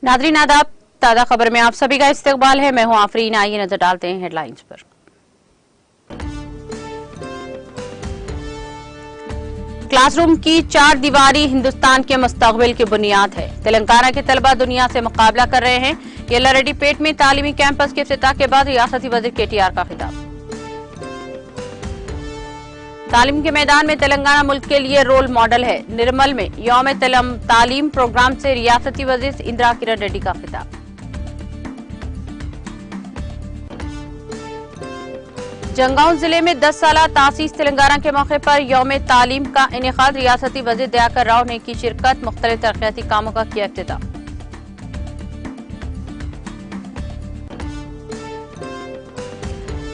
Nadreen आदाब, ताज़ा खबर में आप सभी का इस्तकबाल है। मैं हूं आफरीन। आइए नजर डालते हैं हेडलाइंस पर। क्लासरूम की चार दीवारी हिंदुस्तान के मुस्तकबिल की बुनियाद है। तेलंगाना के तलबा दुनिया से मुकाबला कर रहे हैं। येल्लारेड्डीपेट में तालीमी कैंपस के इफ्तिताह के बाद रियासती वजीर केटीआर का खिताब। तालीम के मैदान में तेलंगाना मुल्क के लिए रोल मॉडल है। निर्मल में यौम तालीम प्रोग्राम से रियासती वजीर इंदिरा किरण रेड्डी का खिताब। जंगांव जिले में 10 साल तासीस तेलंगाना के मौके पर यौम तालीम का इनेकाद। रियासती वजीर दयाकर राव ने की शिरकत। मुख्तलिफ तरक्याती कामों का किया इफ्तिताह।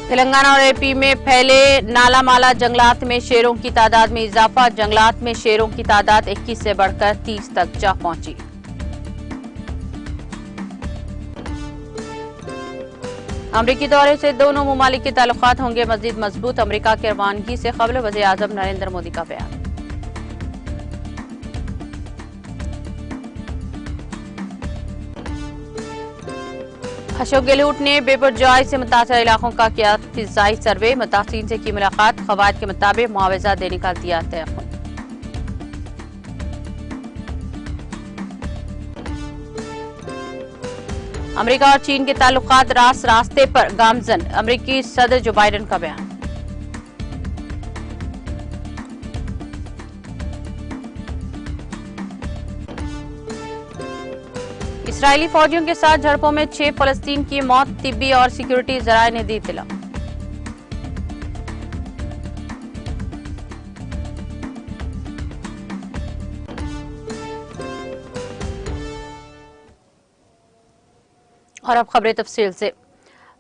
तेलंगाना और एपी में फैले नालामाला जंगलात में शेरों की तादाद में इजाफा। जंगलात में शेरों की तादाद 21 से बढ़कर 30 तक जा पहुंची। अमरीकी दौरे से दोनों मुमालिक के ताल्लुकात होंगे मजीद मजबूत। अमरीका की रवानगी से कबल वज़ीर आज़म नरेंद्र मोदी का बयान। अशोक गहलोत ने बेपरजॉय से मुतासर इलाकों का किया फिजाई सर्वे। मुतासिरीन से की मुलाकात। क़वायद के मुताबिक मुआवजा देने का दिया तयक़ुन। अमेरिका और चीन के ताल्लुकात रास्ते पर गामजन। अमेरिकी सदर जो बाइडेन का बयान। इसराइली फौजियों के साथ झड़पों में 6 फलस्तीन की मौत। तिब्बी और सिक्योरिटी जराये ने दी इत्तला। और अब खबरें तफसील से।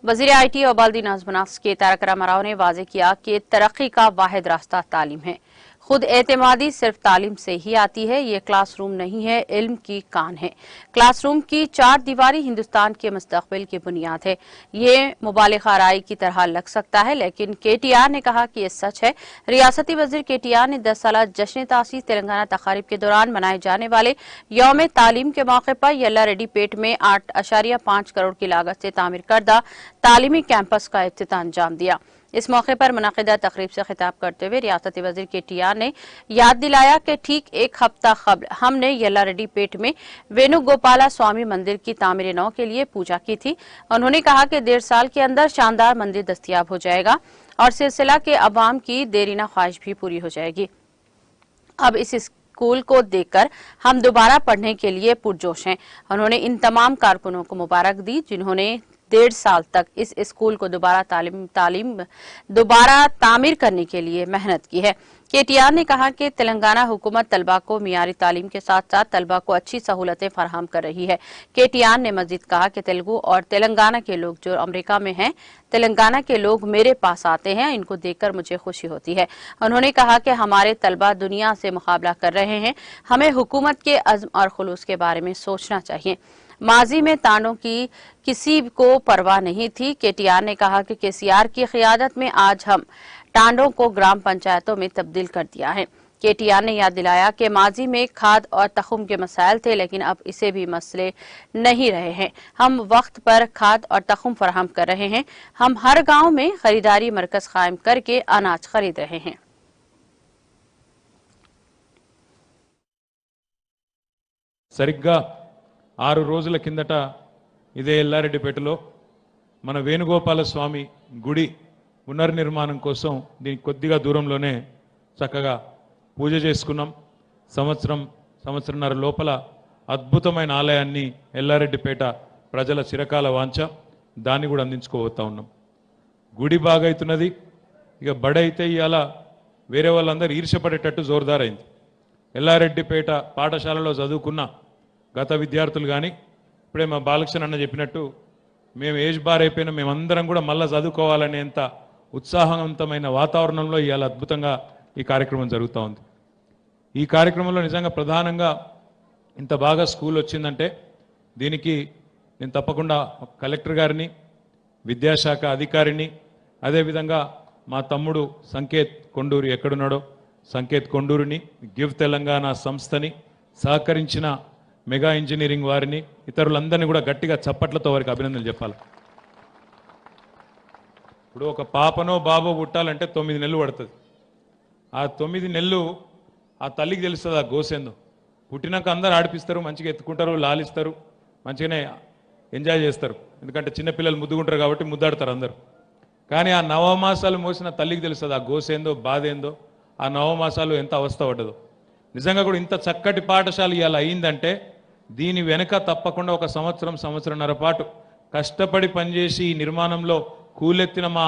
वजीर IT और बाल्दी नाज़ के तारक रामाराव ने वाज़ेह किया कि तरक्की का वाहिद रास्ता तालीम है। खुद एतमादी सिर्फ तालीम से ही आती है। ये क्लासरूम नहीं है, इल्म की कान है। क्लासरूम की चार दीवारी हिंदुस्तान के मुस्तकबिल की बुनियाद है। ये मुबालिग़ आराई की तरह लग सकता है, लेकिन केटीआर ने कहा कि ये सच है। रियासती वजीर केटीआर ने 10 साल जश्न तासीस तेलंगाना तकारीब के दौरान मनाए जाने वाले यौम तालीम के मौके पर येल्लारेड्डीपेट में 8.5 करोड़ की लागत से तामीर करदा तालीमी कैंपस का इफ्तिताह अंजाम दिया। इस मौके पर मुनाकिदा तकरीब से खिताब करते हुए रियासती वजीर केटीआर ने याद दिलाया कि ठीक एक हफ्ता कबल हमने येल्लारेड्डीपेट में वेणुगोपाला स्वामी मंदिर की तामीर नौ के लिए पूजा की थी। उन्होंने कहा कि 1.5 साल के अंदर शानदार मंदिर दस्तयाब हो जाएगा और सिलसिला के अवाम की देरीना ख्वाहिश भी पूरी हो जाएगी। अब इस स्कूल को देखकर हम दोबारा पढ़ने के लिए पुरजोश हैं। उन्होंने इन तमाम कारकुनों को मुबारक दी जिन्होंने 1.5 साल तक इस स्कूल को दोबारा तामीर करने के लिए मेहनत की है। केटीआर ने कहा कि तेलंगाना हुकूमत तलबा को मियारी तालीम के साथ साथ तलबा को अच्छी सहूलतें फराहम कर रही है। केटीआर ने मजीद कहा कि तेलुगु और तेलंगाना के लोग जो अमेरिका में हैं, तेलंगाना के लोग मेरे पास आते हैं, इनको देखकर मुझे खुशी होती है। उन्होंने कहा कि हमारे तलबा दुनिया से मुकाबला कर रहे हैं। हमें हुकूमत के अज़्म और खुलूस के बारे में सोचना चाहिए। माजी में तांडों की किसी को परवाह नहीं थी। केटीआर ने कहा कि केसीआर की क़ियादत में आज हम टांडों को ग्राम पंचायतों में तब्दील कर दिया है। केटीआर ने याद दिलाया कि माजी में खाद और तखुम के मसाइल थे, लेकिन अब इसे भी मसले नहीं रहे हैं। हम वक्त पर खाद और तखुम फराहम कर रहे हैं। हम हर गांव में खरीदारी मरकज कायम करके अनाज खरीद रहे हैं। సరిగ్గా 6 రోజుల కిందట ఇదే ఎల్లారెడ్డిపేటలో మన వేణుగోపాల స్వామి గుడి పునర్నిర్మాణం కోసం దీనికి కొద్దిగా దూరంలోనే చక్కగా పూజ చేసుకున్నాం. సంవత్సరన్నర లోపల అద్భుతమైన ఆలయాన్ని ఎల్లారెడ్డిపేట ప్రజల చిరకాల వాంఛ దాన్ని కూడా అందించుకోబోతా ఉన్నాం. గుడి బాగైతున్నది. ఇక బడైతే ఇవాళ వేరే వాళ్ళందరూ ఈర్ష్యపడేటట్టు జోరుదారైంది. ఎల్లారెడ్డిపేట పాఠశాలలో చదువుకున్న గత విద్యార్థులు కానీ ఇప్పుడే మా బాలకృష్ణ అన్న చెప్పినట్టు మేము ఏజ్ బార్ అయిపోయినా మేమందరం కూడా మళ్ళీ చదువుకోవాలనేంత ఉత్సాహవంతమైన వాతావరణంలో ఇవాళ అద్భుతంగా ఈ కార్యక్రమం జరుగుతూ ఉంది. ఈ కార్యక్రమంలో నిజంగా ప్రధానంగా ఇంత బాగా స్కూల్ వచ్చిందంటే దీనికి నేను తప్పకుండా కలెక్టర్ గారిని, విద్యాశాఖ అధికారిని, అదేవిధంగా మా తమ్ముడు సంకేత్ కొండూరు ఎక్కడున్నాడో సంకేత్ కొండూరుని, గివ్ తెలంగాణ సంస్థని, సహకరించిన మెగా ఇంజనీరింగ్ వారిని ఇతరులందరినీ కూడా గట్టిగా చప్పట్లతో వారికి అభినందనలు చెప్పాలి. ఇప్పుడు ఒక పాపనో బాబో పుట్టాలంటే 9 నెలలు పడుతుంది. ఆ 9 నెలలు ఆ తల్లికి తెలుస్తుంది ఆ గోసేందో. పుట్టినాక అందరూ ఆడిపిస్తారు, మంచిగా ఎత్తుకుంటారు, లాలిస్తారు, మంచిగానే ఎంజాయ్ చేస్తారు. ఎందుకంటే చిన్నపిల్లలు ముద్దుకుంటారు కాబట్టి ముద్దాడతారు అందరూ. కానీ ఆ నవమాసాలు మోసిన తల్లికి తెలుస్తుంది ఆ గోసేందో, బాధ ఏందో, ఆ నవమాసాలు ఎంత అవస్థ పడ్డదో. నిజంగా కూడా ఇంత చక్కటి పాఠశాల ఇవాళ అయిందంటే దీని వెనుక తప్పకుండా ఒక సంవత్సరంన్నర పాటు కష్టపడి పనిచేసి ఈ నిర్మాణంలో కూలెత్తిన మా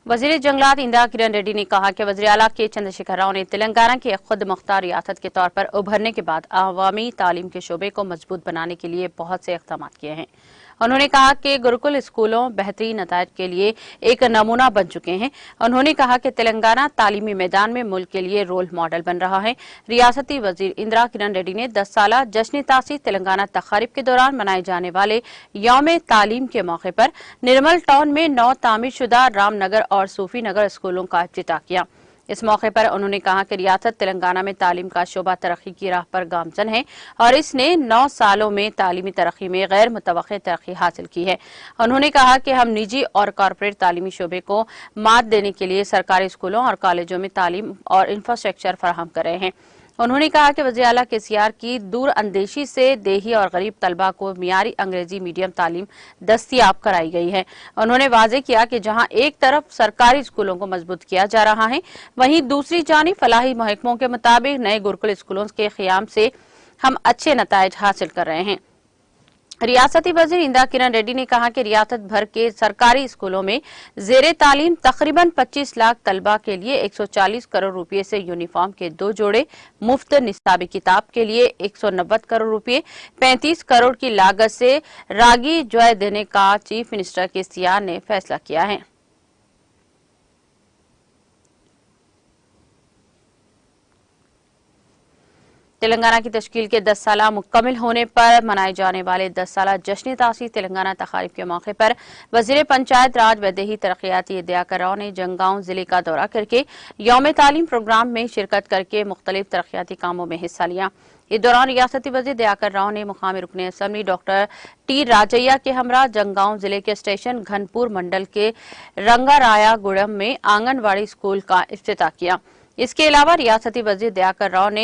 वजीर जंगलात इंदिरा किरण रेड्डी ने कहा कि वज़ीर आला के चंद्रशेखर राव ने तेलंगाना की एक खुद मुख्तार रियासत के तौर पर उभरने के बाद अवामी तालीम के शोबे को मजबूत बनाने के लिए बहुत से इक़दाम किए हैं। उन्होंने कहा कि गुरुकुल स्कूलों बेहतरीन नतायज के लिए एक नमूना बन चुके हैं। उन्होंने कहा कि तेलंगाना तालीमी मैदान में मुल्क के लिए रोल मॉडल बन रहा है। रियासती वजीर इंदिरा किरण रेड्डी ने 10 साला जश्न तासीस तेलंगाना तकारीब के दौरान मनाए जाने वाले यौम तालीम के मौके पर निर्मल टाउन में 9 तामीरशुदा रामनगर और सूफी नगर स्कूलों का इफ्तिताह किया। इस मौके पर उन्होंने कहा कि रियासत तेलंगाना में तालीम का शोबा तरक्की की राह पर गामजन है और इसने 9 सालों में तालीमी तरक्की में गैर मुतवक्किल तरक्की हासिल की है। उन्होंने कहा कि हम निजी और कॉरपोरेट तालीमी शोबे को मात देने के लिए सरकारी स्कूलों और कॉलेजों में तालीम और इंफ्रास्ट्रक्चर फराहम कर रहे हैं। उन्होंने कहा कि वज़ीर आला केसीआर की दूर अंदेशी से देही और गरीब तलबा को मियारी अंग्रेजी मीडियम तालीम दस्तियाब कराई गई है। उन्होंने वाज़ेह किया कि जहां एक तरफ सरकारी स्कूलों को मजबूत किया जा रहा है, वहीं दूसरी जानिब फलाही महकमों के मुताबिक नए गुरुकुल स्कूलों के क़याम से हम अच्छे नतायज हासिल कर रहे हैं। रियासती वजीर इंदिरा किरण रेड्डी ने कहा कि रियासत भर के सरकारी स्कूलों में जेरे तालीम तकरीबन 25 लाख तलबा के लिए 140 करोड़ रुपए से यूनिफॉर्म के 2 जोड़े, मुफ्त निसाबी किताब के लिए 190 करोड़ रुपए, 35 करोड़ की लागत से रागी जॉय देने का चीफ मिनिस्टर केसीआर ने फैसला किया है। तेलंगाना की तश्कील के 10 साल मुकम्मल होने पर मनाए जाने वाले 10 साल जश्न तासीस तेलंगाना तकारीब के मौके पर वजीर पंचायत राज व देही तरक्याती दयाकर राव ने जंगांव जिले का दौरा करके यौम तालीम प्रोग्राम में शिरकत करके मुख्तलिफ तरक्याती कामों में हिस्सा लिया। इस दौरान रियासती वजीर दयाकर राव ने मुकामी रुकने असम्बली डॉक्टर टी राजैया के हमरा जंगांव जिले के स्टेशन घनपुर मंडल के रंगाराया गुड़म में आंगनवाड़ी स्कूल का इफ्तिताह किया। इसके अलावा रियासती वजीर दयाकर राव ने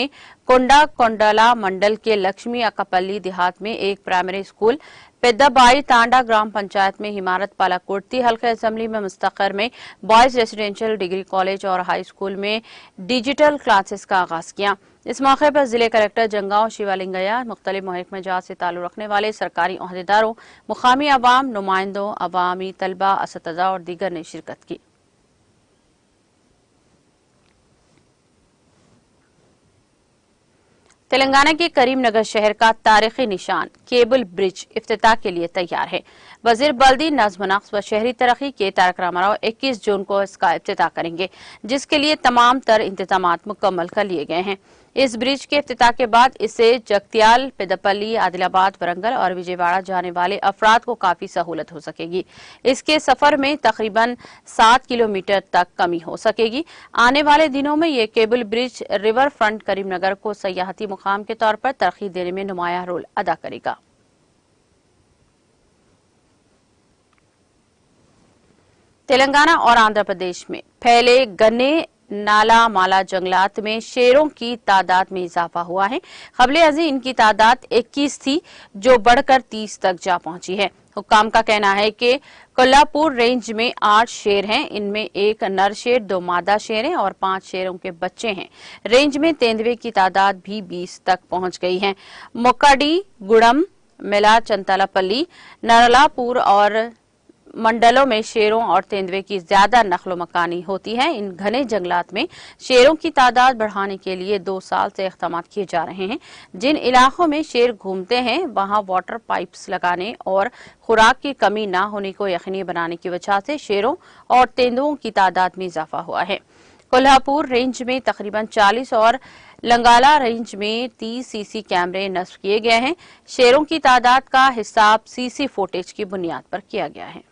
कोंडा कोंडला मंडल के लक्ष्मी अकापल्ली देहात में एक प्राइमरी स्कूल, पेद्दाबाई तांडा ग्राम पंचायत में हिमारत पालाकोटी हल्का असेंबली में मुस्तकर में बॉयज रेसिडेंशियल डिग्री कॉलेज और हाई स्कूल में डिजिटल क्लासेस का आगाज किया। इस मौके पर जिले कलेक्टर जंगांव शिवालिंगया, मुख्तलिफ महकमे जात से ताल्लुक रखने वाले सरकारी ओहदेदारों, मुकामी अवाम, नुमाइंदों, अवामी तलबा, असतिज़ा और दीगर ने शिरकत की। तेलंगाना के करीमनगर शहर का तारीखी निशान केबल ब्रिज इफ्तिताह के लिए तैयार है। वजीर बल्दी नज़्म नक्श व शहरी तरक्की के तारक रामाराव 21 जून को इसका इफ्तिताह करेंगे, जिसके लिए तमाम तर इंतजामात मुकम्मल कर लिए गए हैं। इस ब्रिज के इफ्तिताह के बाद इससे जगतियाल, पेदपल्ली, आदिलाबाद, वरंगल और विजयवाड़ा जाने वाले अफराद को काफी सहूलत हो सकेगी। इसके सफर में तकरीबन 7 किलोमीटर तक कमी हो सकेगी। आने वाले दिनों में ये cable bridge river front Karimnagar को सयाहती मुकाम के तौर पर तरक्की देने में नुमाया रोल अदा करेगा। तेलंगाना और आंध्र प्रदेश में फैले घने नाला माला जंगलात में शेरों की तादाद में इजाफा हुआ है। क़ब्ले अज़ीं इनकी तादाद 21 थी, जो बढ़कर 30 तक जा पहुंची है। हुक्काम का कहना है कि कोल्हापुर रेंज में 8 शेर हैं। इनमें एक नर शेर, 2 मादा शेर हैं और 5 शेरों के बच्चे हैं। रेंज में तेंदुए की तादाद भी 20 तक पहुंच गई है। मोकाडी, गुड़म, मेला, चंतालापल्ली, नरलापुर और मंडलों में शेरों और तेंदुए की ज्यादा नस्लो मकानी होती है। इन घने जंगलात में शेरों की तादाद बढ़ाने के लिए 2 साल से इक़दाम किए जा रहे हैं। जिन इलाकों में शेर घूमते हैं, वहां वाटर पाइप्स लगाने और खुराक की कमी न होने को यकीनी बनाने की वजह से शेरों और तेंदुओं की तादाद में इजाफा हुआ है। कोल्हापुर रेंज में तकरीबन 40 और लंगाला रेंज में 30 सीसी कैमरे नस्ब किए गए हैं। शेरों की तादाद का हिसाब सीसी फुटेज की बुनियाद पर किया गया है।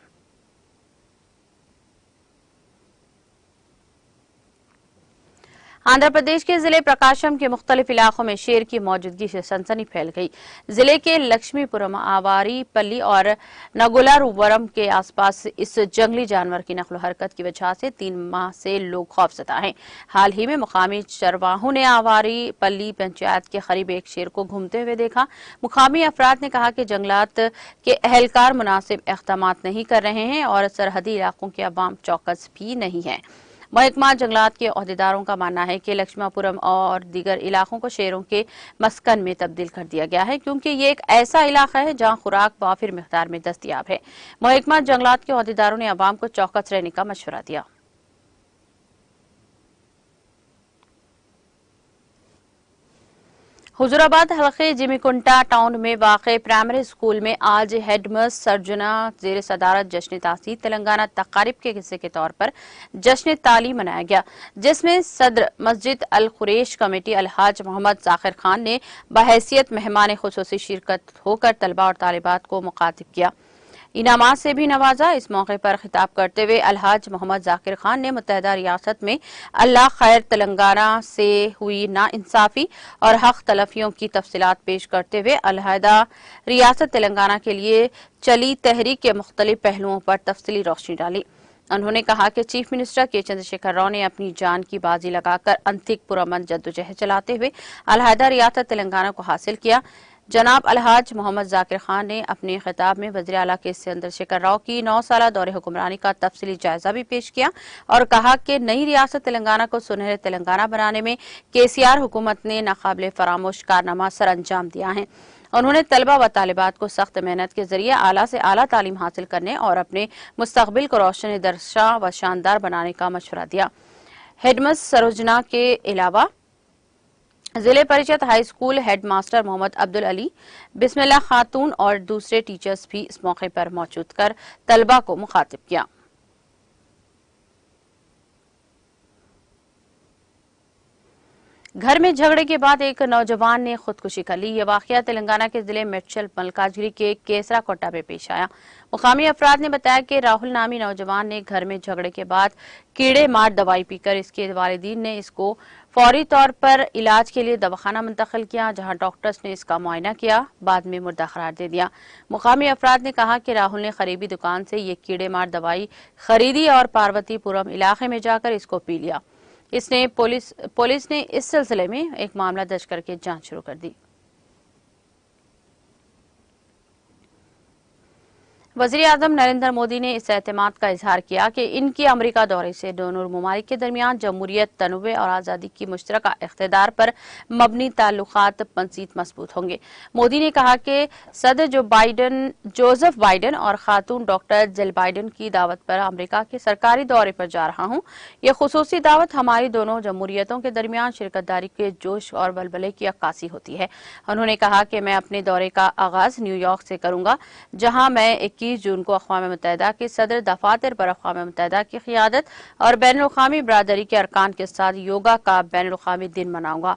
आंध्र प्रदेश के जिले प्रकाशम के मुख्तलिफ इलाकों में शेर की मौजूदगी से सनसनी फैल गई। जिले के लक्ष्मीपुरम, आवारीपल्ली और नगुलारुवरम के आसपास इस जंगली जानवर की नकलो हरकत की वजह से 3 माह से लोग खौफजदा हैं। हाल ही में मुकामी चरवाहों ने आवारीपल्ली पंचायत के करीब एक शेर को घूमते हुए देखा। मुकामी अफराद ने कहा कि जंगलात के एहलकार मुनासिब इक़दाम नहीं कर रहे हैं और सरहदी इलाकों के अवाम चौकस भी नहीं है। महकमा जंगलात के ओहदेदारों का मानना है कि लक्ष्मीपुरम और दीगर इलाकों को शेरों के मस्कन में तब्दील कर दिया गया है, क्योंकि ये एक ऐसा इलाका है जहां खुराक वाफिर मिकदार में दस्तयाब है। महकमा जंगलात के ओहदेदारों ने अवाम को चौकस रहने का मशवरा दिया। हुजूराबाद हल्के जिमीकुंटा टाउन में वाक़े प्राइमरी स्कूल में आज हेडमास्टर सर्जना ज़ेर सदारत जश्न तासीस तेलंगाना तकारीब के हिस्से के तौर पर जश्न तालीम मनाया गया, जिसमें सदर मस्जिद अल कुरैश कमेटी अलहाज मोहम्मद जाकिर खान ने बहैसियत मेहमान खुसूसी शिरकत होकर तलबा और तालिबात को मुखातिब किया, इनामात से भी नवाजा। इस मौके पर खिताब करते हुए अलहाज मोहम्मद जाकिर खान ने मुत्तहदा रियासत में अल्लाह खैर तेलंगाना से हुई नाइंसाफी और हक तलफियों की तफसीलात पेश करते हुए अलहदा रियासत तेलंगाना के लिए चली तहरीक के मुख्तलिफ पहलुओं पर तफसीली रोशनी डाली। उन्होंने कहा कि चीफ मिनिस्टर के चंद्रशेखर राव ने अपनी जान की बाजी लगाकर अंतिक पुरअमन जद्दोजहद चलाते हुए अलहदा रियासत तेलंगाना को हासिल किया। जनाब अलहाज मोहम्मद जाकिर खान ने अपने खिताब में वज़ीर आला के चंद्रशेखर राव की 9 साला दौरे हुक्मरानी का तफसीली जायजा भी पेश किया और कहा कि नई रियासत तेलंगाना को सुनहरे तेलंगाना बनाने में केसीआर हुकूमत ने नाकाबिले फरामोश कारनामा सर अंजाम दिया है। उन्होंने तलबा व तालिबात को सख्त मेहनत के जरिए आला से आला तालीम हासिल करने और अपने मुस्तकबिल को रोशन दर्शा व शानदार बनाने का मशवरा दिया। हेडमास्टर सरोजना के अलावा जिले परिषद high school head master Mohammad Abdul Ali, Bismillah Khatoon और दूसरे टीचर्स भी इस मौके पर मौजूद कर तलबा को मुखातिब किया। घर में झगड़े के बाद एक नौजवान ने खुदकुशी कर ली। यह वाकया तेलंगाना के जिले मेडचल मलकाजगिरी के केसरा कोटा में पेश आया। मुकामी अफराद ने बताया कि राहुल नामी नौजवान ने घर में झगड़े के बाद कीड़े मार दवाई पीकर इसके वालिदीन ने इसको फौरी तौर पर इलाज के लिए दवाखाना मुंतकिल किया, जहां डॉक्टर्स ने इसका मुआयना किया, बाद में मुर्दा करार दे दिया। मुकामी अफराद ने कहा कि राहुल ने करीबी दुकान से ये कीड़े मार दवाई खरीदी और पार्वतीपुरम इलाके में जाकर इसको पी लिया। इसने पुलिस ने इस सिलसिले में एक मामला दर्ज करके जांच शुरू कर दी। वज़ीर आज़म नरेंद्र मोदी ने इस एतमाद का इजहार किया कि इनकी अमरीका दौरे से दोनों ममालिक के दरमियान जमहूरियत, तनव्वुर और आज़ादी की मुश्तरका इक़्तिदार पर मबनी ताल्लुकात मज़ीद मजबूत होंगे। मोदी ने कहा कि सदर जोसेफ बाइडन और खातून डॉक्टर जिल बाइडन की दावत पर अमरीका के सरकारी दौरे पर जा रहा हूँ। यह खुसूसी दावत हमारी दोनों जमहूरियतों के दरमियान शिरकतदारी के जोश और बलबले की अक्कासी होती है। उन्होंने कहा कि मैं अपने दौरे का आगाज न्यूयॉर्क से करूंगा, जहाँ मैं 21 जून को अक़वाम मुत्तहिदा के सदर दफातर पर अक़वाम मुत्तहिदा की क़ियादत और बैनुल-अक़वामी बरादरी के अरकान के साथ योगा का बैनुल-अक़वामी दिन मनाऊंगा।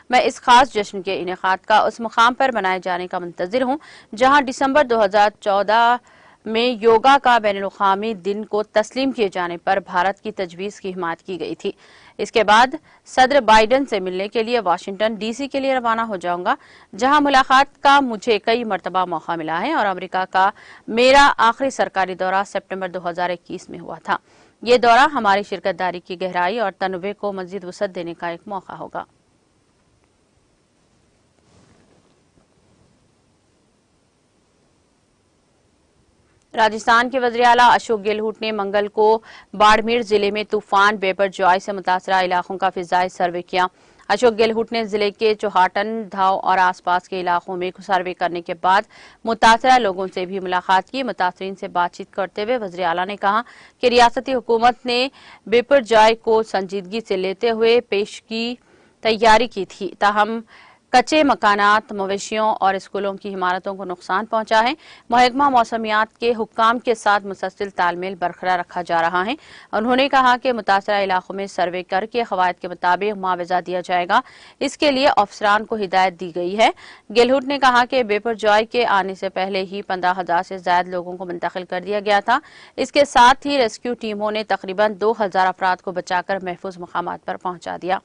मैं इस खास जश्न के इनेकाद का उस मुकाम पर मनाए जाने का मुंतज़िर हूँ जहाँ दिसंबर 2014 में योगा का बैनुल-अक़वामी दिन को तस्लीम किए जाने पर भारत की तजवीज़ की हिमायत की गई थी। इसके बाद सदर बाइडन से मिलने के लिए वाशिंगटन डीसी के लिए रवाना हो जाऊंगा, जहां मुलाकात का मुझे कई मरतबा मौका मिला है और अमेरिका का मेरा आखिरी सरकारी दौरा सितंबर 2021 में हुआ था। ये दौरा हमारी शिरकतदारी की गहराई और तनव्वुर को मज़ीद वसअत देने का एक मौका होगा। राजस्थान के वज़ीर आला अशोक गहलोत ने मंगल को बाड़मेर जिले में तूफान बेपरजॉय से मुतासरा इलाकों का फिजाई सर्वे किया। अशोक गहलोत ने जिले के चौहाटन, धाव और आसपास के इलाकों में सर्वे करने के बाद मुतासरा लोगों से भी मुलाकात की। मुतासरीन से बातचीत करते हुए वज़ीर आला ने कहा कि रियासती हुकूमत ने बेपरजॉय को संजीदगी से लेते हुए पेश की तैयारी की थी, ताहम कच्चे मकानात, मवेशियों और स्कूलों की इमारतों को नुकसान पहुंचा है। महकमा मौसमियात के हुक्काम के साथ मुसलसल तालमेल बरकरार रखा जा रहा है। उन्होंने कहा कि मुतासरा इलाकों में सर्वे करके कवायद के मुताबिक मुआवजा दिया जाएगा। इसके लिए अफसरान को हिदायत दी गई है। गहलोत ने कहा कि बेपरजॉय के आने से पहले ही 15,000 से ज्यादा लोगों को मुंतकिल कर दिया गया था। इसके साथ ही रेस्क्यू टीमों ने तकरीबन 2,000 अफराद को बचाकर महफूज मकामात पर पहुंचा दिया।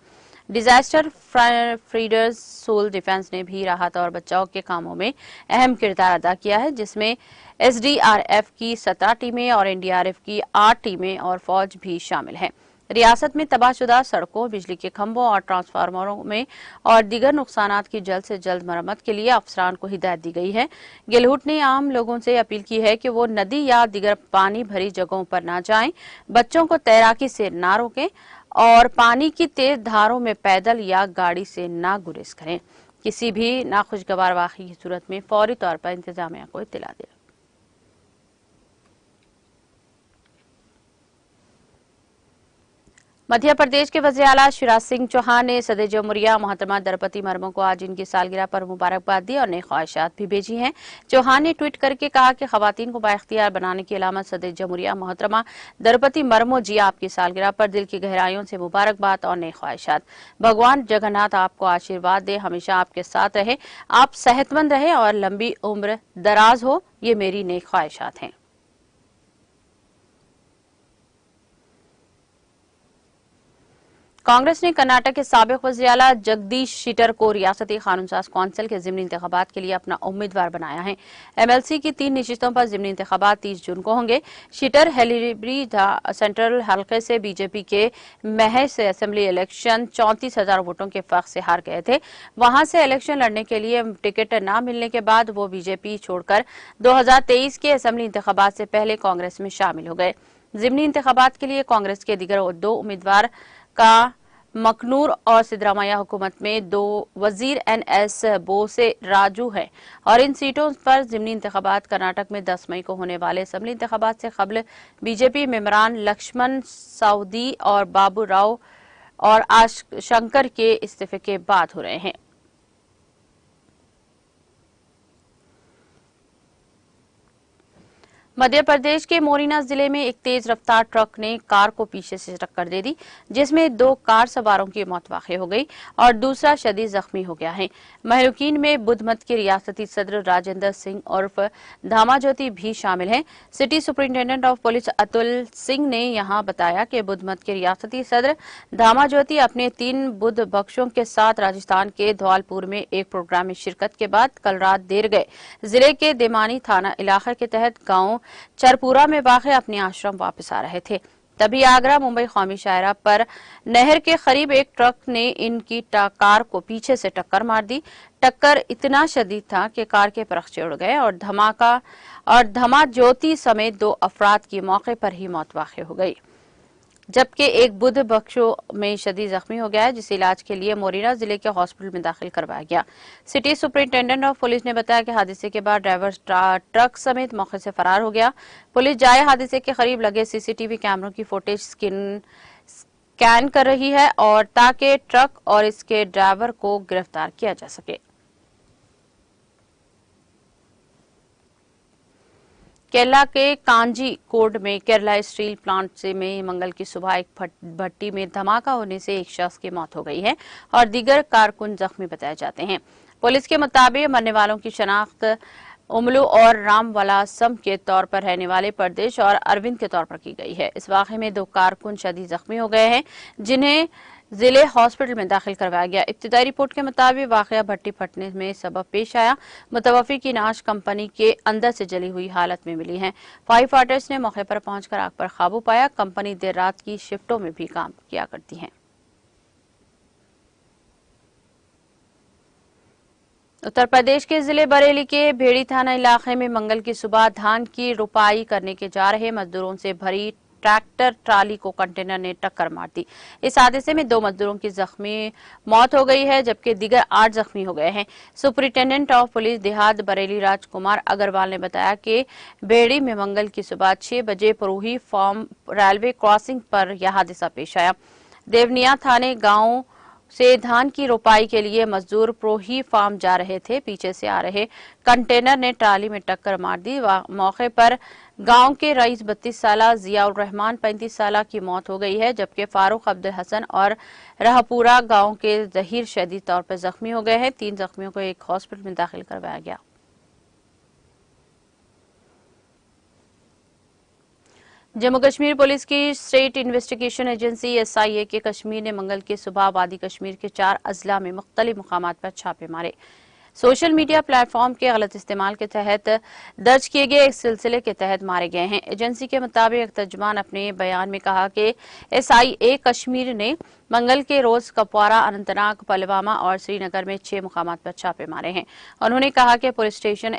डिजास्टर फ्रीडर्स सोल डिफेंस ने भी राहत और बचाव के कामों में अहम किरदार अदा किया है, जिसमें एसडीआरएफ की 17 टीमें और एनडीआरएफ की 8 टीमें और फौज भी शामिल हैं। रियासत में तबाहशुदा सड़कों, बिजली के खंभों और ट्रांसफार्मरों में और दीगर नुकसानात की जल्द से जल्द मरम्मत के लिए अफसरान को हिदायत दी गई है। गहलोत ने आम लोगों से अपील की है कि वो नदी या दीगर पानी भरी जगहों पर न जाएं, बच्चों को तैराकी से न रोकें और पानी की तेज धारों में पैदल या गाड़ी से न गुरेज करें। किसी भी नाखुशगवार वाक़ये की सूरत में फौरी तौर पर इंतजामिया को इत्तला दें। मध्य प्रदेश के वज़ीर आला शिवराज सिंह चौहान ने सदर जमहूरिया मोहतरमा द्रौपदी मुर्मू को आज इनकी सालगिरह पर मुबारकबाद दी और नई ख्वाहिशात भी भेजी हैं। चौहान ने ट्वीट करके कहा कि खवातीन को बाइख्तियार बनाने की अलामत सदर जमहूरिया मोहतरमा द्रौपदी मुर्मू जी, आपकी सालगिरह पर दिल की गहराइयों से मुबारकबाद और नई ख्वाहिशात। भगवान जगन्नाथ आपको आशीर्वाद दे, हमेशा आपके साथ रहे, आप सेहतमंद रहे और लंबी उम्र दराज हो, ये मेरी नई ख्वाहिशात हैं। कांग्रेस ने कर्नाटक के साबिक वज़ीर आला जगदीश शेट्टर को रियासती कानूनसाज कौंसिल के ज़िमनी इंतखाबात के लिए अपना उम्मीदवार बनाया है। एमएलसी की 3 नशिस्तों पर ज़िमनी इंतखाबात 30 जून को होंगे। शेट्टर हेलीब्री सेंट्रल हल्के से बीजेपी के महज से असेंबली इलेक्शन 34,000 वोटों के फर्क से हार गए थे। वहां से इलेक्शन लड़ने के लिए टिकट न मिलने के बाद वो बीजेपी छोड़कर 2023 के असेंबली इंतखाबात से पहले कांग्रेस में शामिल हो गए। ज़िमनी इंतखाबात के लिए कांग्रेस के दीगर 2 उम्मीदवार का मखनूर और सिद्धरामैया हुकूमत में 2 वजीर एनएस बोसे राजू हैं और इन सीटों पर ज़िमनी इंतखाबात कर्नाटक में 10 मई को होने वाले असेंबली इंतखाबात से कबल बीजेपी मेंबरान लक्ष्मण साउदी और बाबू राव और शंकर के इस्तीफे के बाद हो रहे हैं। मध्य प्रदेश के मोरिना जिले में एक तेज रफ्तार ट्रक ने कार को पीछे से टक्कर दे दी, जिसमें 2 कार सवारों की मौत वाक़ हो गई और दूसरा शदीद जख्मी हो गया है। महलूकीन में बुधमत के रियासती सदर राजेंद्र सिंह उर्फ धामा ज्योति भी शामिल हैं। City superintendent of police Atul Singh ने यहां बताया कि बुधमत के रियासती सदर धामा ज्योति अपने 3 बुद्ध बख्शों के साथ राजस्थान के धौलपुर में एक प्रोग्राम में शिरकत के बाद कल रात देर गए जिले के देमानी थाना इलाके के तहत गांव चरपुरा में वाक़ अपने आश्रम वापस आ रहे थे। तभी आगरा मुंबई कौमी शाहराह पर नहर के करीब एक ट्रक ने इनकी कार को पीछे से टक्कर मार दी। टक्कर इतना शदीद था कि कार के परखचे उड़ गए और धमा ज्योति समेत 2 अफराद की मौके पर ही मौत वाक़ हो गई, जबकि एक बुद्ध बख्शों में शदीद जख्मी हो गया है, जिसे इलाज के लिए मोरिना जिले के हॉस्पिटल में दाखिल करवाया गया। सिटी सुपरिंटेंडेंट ऑफ पुलिस ने बताया कि हादसे के बाद ड्राइवर ट्रक समेत मौके से फरार हो गया। पुलिस जाए हादसे के करीब लगे सीसीटीवी कैमरों की फुटेज स्कैन कर रही है और ताकि ट्रक और इसके ड्राइवर को गिरफ्तार किया जा सके। केरला के कांजी कोड में केरला स्टील प्लांट से में मंगल की सुबह एक भट्टी में धमाका होने से एक शख्स की मौत हो गई है और दीगर कारकुन जख्मी बताए जाते हैं। पुलिस के मुताबिक मरने वालों की शनाख्त उमलू और रामवलासम के तौर पर रहने वाले प्रदेश और अरविंद के तौर पर की गई है। इस वाक़े में 2 कारकुन शदीद जख्मी हो गए हैं, जिन्हें जिले हॉस्पिटल में दाखिल करवाया गया। इब्तिदाई रिपोर्ट के मुताबिक वाक़या भट्टी फटने में सबब पेश आया। मुतवफ़ी की नाश कंपनी के अंदर से जली हुई हालत में मिली है। फायर फाइटर्स ने मौके पर पहुंचकर आग पर काबू पाया। कंपनी देर रात की शिफ्टों में भी काम किया करती है। उत्तर प्रदेश के जिले बरेली के भेड़ी थाना इलाके में मंगल की सुबह धान की रुपाई करने के जा रहे मजदूरों से भरी ट्रैक्टर ट्राली को कंटेनर ने टक्कर मार दी। इस हादसे में 2 मजदूरों की जख्मी मौत हो गई है, जबकि दीगर 8 जख्मी हो गए हैं। सुपरिंटेंडेंट ऑफ पुलिस देहात बरेली राजकुमार अग्रवाल ने बताया कि बेड़ी में मंगल की सुबह 6 बजे परूही फार्म रेलवे क्रॉसिंग पर यह हादसा पेश आया। देवनिया थाने गांव से धान की रोपाई के लिए मजदूर प्रोही फार्म जा रहे थे। पीछे से आ रहे कंटेनर ने ट्राली में टक्कर मार दी। मौके पर गांव के रईस 32 साला, जियाउर रहमान 35 साला की मौत हो गई है, जबकि फारूक अब्दुल हसन और रहपुरा गांव के जहीर शदीद तौर पर जख्मी हो गए हैं। 3 जख्मियों को एक हॉस्पिटल में दाखिल करवाया गया। जम्मू कश्मीर पुलिस की स्टेट इन्वेस्टिगेशन एजेंसी SIA के कश्मीर ने मंगल की सुबह वादी कश्मीर के 4 अजला में मुख्तलिफ मुकामात पर छापे मारे। सोशल मीडिया प्लेटफॉर्म के गलत इस्तेमाल के तहत दर्ज किए गए एक सिलसिले के तहत मारे गए हैं। एजेंसी के मुताबिक एक तर्जुमान अपने बयान में कहा कि SIA कश्मीर ने मंगल के रोज कपवारा, अनंतनाग, पुलवामा और श्रीनगर में 6 मुकामात पर छापे मारे हैं। उन्होंने कहा कि पुलिस स्टेशन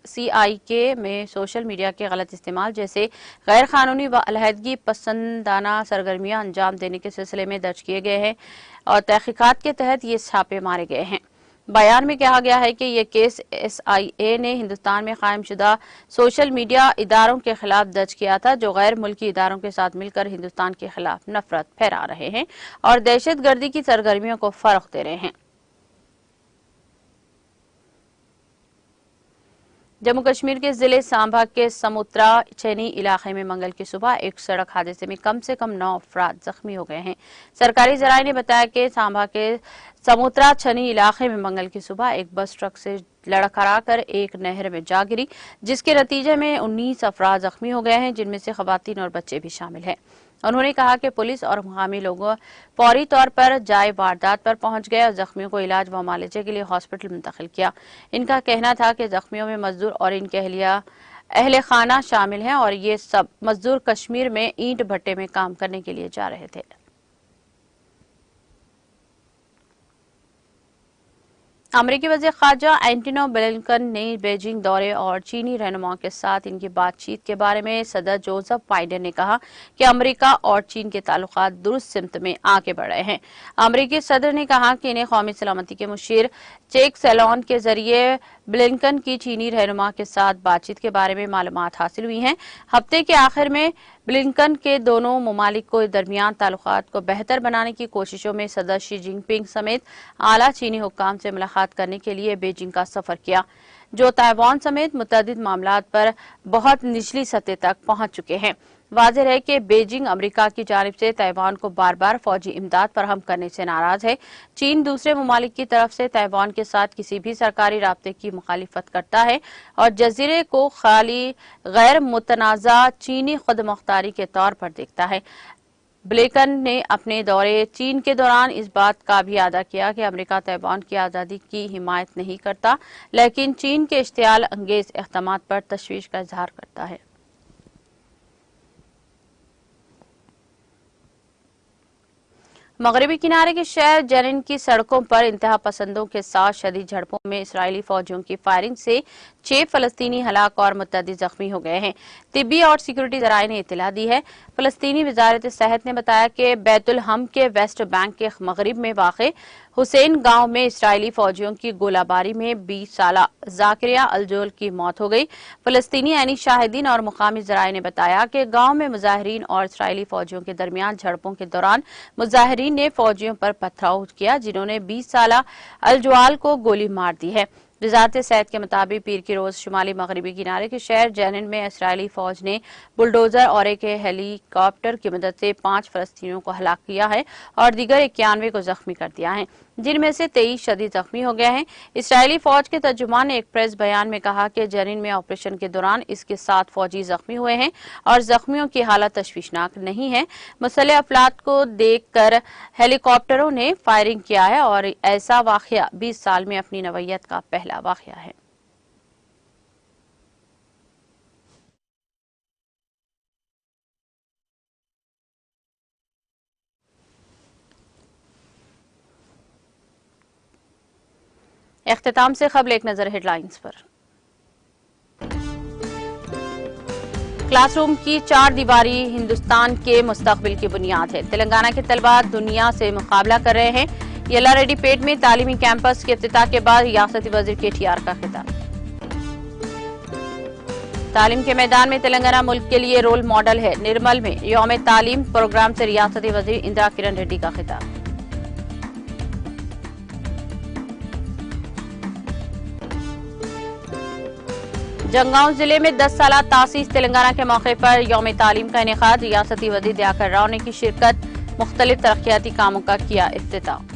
CIK में सोशल मीडिया के गलत इस्तेमाल जैसे गैर कानूनी व अलहदगी पसंदाना सरगर्मियां अंजाम देने के सिलसिले में दर्ज किए गए हैं और तहकीकात के तहत ये छापे मारे गए हैं। बयान में कहा गया है कि यह केस SIA ने हिंदुस्तान में कायम शुदा सोशल मीडिया इदारों के खिलाफ दर्ज किया था, जो गैर मुल्की इदारों के साथ मिलकर हिंदुस्तान के खिलाफ नफरत फैला रहे हैं और दहशतगर्दी की सरगर्मियों को फरोग दे रहे हैं। जम्मू कश्मीर के जिले सांबा के समूत्रा चैनी इलाके में मंगल की सुबह एक सड़क हादसे में कम से कम 9 अफराद जख्मी हो गए हैं। सरकारी जराये ने बताया कि सांबा के समूत्रा छनी इलाके में मंगल की सुबह एक बस ट्रक से लड़खड़ाकर एक नहर में जा गिरी, जिसके नतीजे में 19 अफराद जख्मी हो गए हैं, जिनमें से खवातीन और बच्चे भी शामिल हैं। उन्होंने कहा कि पुलिस और मुकामी लोगों फौरी तौर पर जाए वारदात पर पहुंच गए और जख्मियों को इलाज व मुआलजे के लिए हॉस्पिटल मुंतकिल किया। इनका कहना था कि जख्मियों में मजदूर और इनके अहले खाना शामिल हैं और ये सब मजदूर कश्मीर में ईंट भट्टे में काम करने के लिए जा रहे थे। अमरीकी वज़ीर ख़ारजा एंटनी ब्लिंकन ने बीजिंग दौरे और चीनी रहनुमाओं के साथ इनकी बातचीत के बारे में सदर जोसेफ बाइडेन ने कहा कि अमरीका और चीन के ताल्लुकात दुरुस्त सिमत में आगे बढ़ रहे हैं। अमरीकी सदर ने कहा कि इन्हें कौमी सलामती के मुशीर चेक सेलॉन के जरिए ब्लिंकन की चीनी रहनुमा के साथ बातचीत के बारे में मालूमात हासिल हुई हैं। हफ्ते के आखिर में ब्लिंकन के दोनों ममालिक को दरमियान ताल्लुकात को बेहतर बनाने की कोशिशों में सदर शी जिनपिंग समेत आला चीनी हुक्काम से मुलाकात करने के लिए बीजिंग का सफर किया, जो ताइवान समेत मुतअद्दिद मामलात पर बहुत निचली सतह तक पहुंच चुके हैं। वाज़ेह है कि बीजिंग अमेरिका की जानिब से ताइवान को बार बार फौजी इमदाद फराहम करने से नाराज है। चीन दूसरे ममालिक की तरफ से ताइवान के साथ किसी भी सरकारी राब्ते की मुखालिफत करता है और जजीरे को खाली गैर मुतनाज़ा चीनी खुद मुख्तारी के तौर पर देखता है। ब्लिंकन ने अपने दौरे चीन के दौरान इस बात का भी अदा किया कि अमेरिका ताइवान की आज़ादी की हिमायत नहीं करता, लेकिन चीन के इश्तियाल अंगेज इक़दामात पर तशवीश का इजहार करता है। मगरबी किनारे के शहर जेनिन की सड़कों पर इंतहा पसंदों के साथ शदीद झड़पों में इसराइली फौजियों की फायरिंग से 6 फलस्तीनी हलाक और मुतअद्दिद जख्मी हो गए हैं। तिब्बी और सिक्योरिटी जराये ने इत्तला दी है। फलस्तीनी वजारत सेहत ने बताया कि बैतुल हम के वेस्ट बैंक के मगरिब में वाक़े हुसैन गांव में इसराइली फौजियों की गोलाबारी में 20 साला जाकिरिया अलजोल की मौत हो गई। फलस्तीनी ऐनी शाहिदीन और मुकामी जराये ने बताया कि गांव में मुजाहिरीन और इसराइली फौजियों के दरमियान झड़पों के दौरान मुजाहिरीन ने फौजियों पर पथराव किया, जिन्होंने 20 साला अलजवाल को गोली मार दी है। वजारत सेहत के मुताबिक पीर की रोज शुमाली मगरबी किनारे के शहर जेनिन में इसराइली फौज ने बुलडोजर और एक हेलीकॉप्टर की मदद से 5 फलस्तीनियों को हलाक किया है और दीगर 91 को जख्मी कर दिया है, जिनमें से 23 शदीद जख्मी हो गए हैं। इसराइली फौज के तर्जुमान ने एक प्रेस बयान में कहा कि जेनिन में ऑपरेशन के दौरान इसके 7 फौजी जख्मी हुए हैं और जख्मियों की हालत तशवीशनाक नहीं है। मुसल्लह अफराद को देखकर हेलीकॉप्टरों ने फायरिंग किया है और ऐसा वाकया 20 साल में अपनी नवैयत का पहला वाकया है। इख्तिताम से कबल एक नजर हेडलाइंस पर। क्लासरूम की 4 दीवारी हिंदुस्तान के मुस्तकबिल की बुनियाद है। तेलंगाना के तलबा दुनिया से मुकाबला कर रहे हैं। येल्लारेड्डी पेट में तालीमी कैंपस के इफ्तिताह के बाद रियासती वजीर KTR का खिताब। तालीम के मैदान में तेलंगाना मुल्क के लिए रोल मॉडल है। निर्मल में यौम तालीम प्रोग्राम से रियासती वजीर इंदिरा किरण रेड्डी का खिताब। जंगांव जिले में 10 साला तासीस तेलंगाना के मौके पर यौम तालीम का इनेकाद। रियासती वजीर दयाकर राव ने की शिरकत। मुख्तलिफ तरक्याती कामों का किया इफ्तिताह।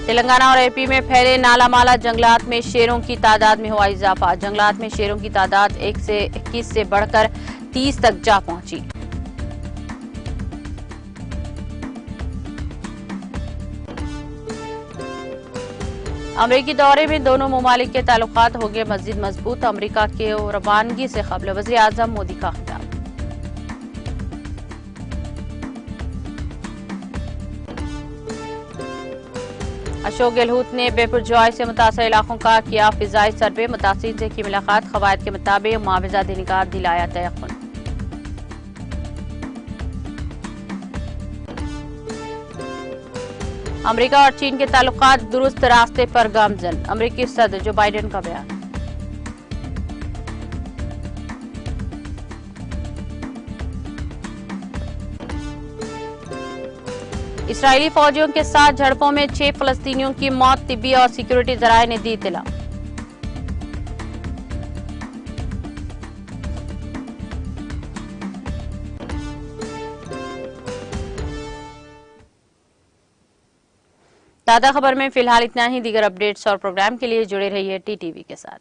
तेलंगाना और एपी में फैले नालामाला जंगलात में शेरों की तादाद में हुआ इजाफा। जंगलात में शेरों की तादाद 1 से 21 से बढ़कर 30 तक जा पहुंची। अमरीकी दौरे में दोनों ममालिक के ताल्लुकात हो गए मजीद मजबूत। अमरीका के रवानगी से कबल वज़ीर आज़म मोदी का खिताब। अशोक गहलोत ने बेपुरजॉय से मुतासर इलाकों का किया फिजाई सर्वे। मुतासिर से की मुलाकात। कवायद के मुताबिक मुआवजा देने का दिलाया तयक़ुन। अमेरिका और चीन के ताल्लुकात दुरुस्त रास्ते पर गामजन। अमेरिकी सदर जो बाइडेन का बयान। इस्राएली फौजियों के साथ झड़पों में 6 फलस्तीनियों की मौत। तिब्बी और सिक्योरिटी जराये ने दी इत्तला। ताज़ा खबर में फिलहाल इतना ही। दीगर अपडेट्स और प्रोग्राम के लिए जुड़े रहिए टीटीवी के साथ।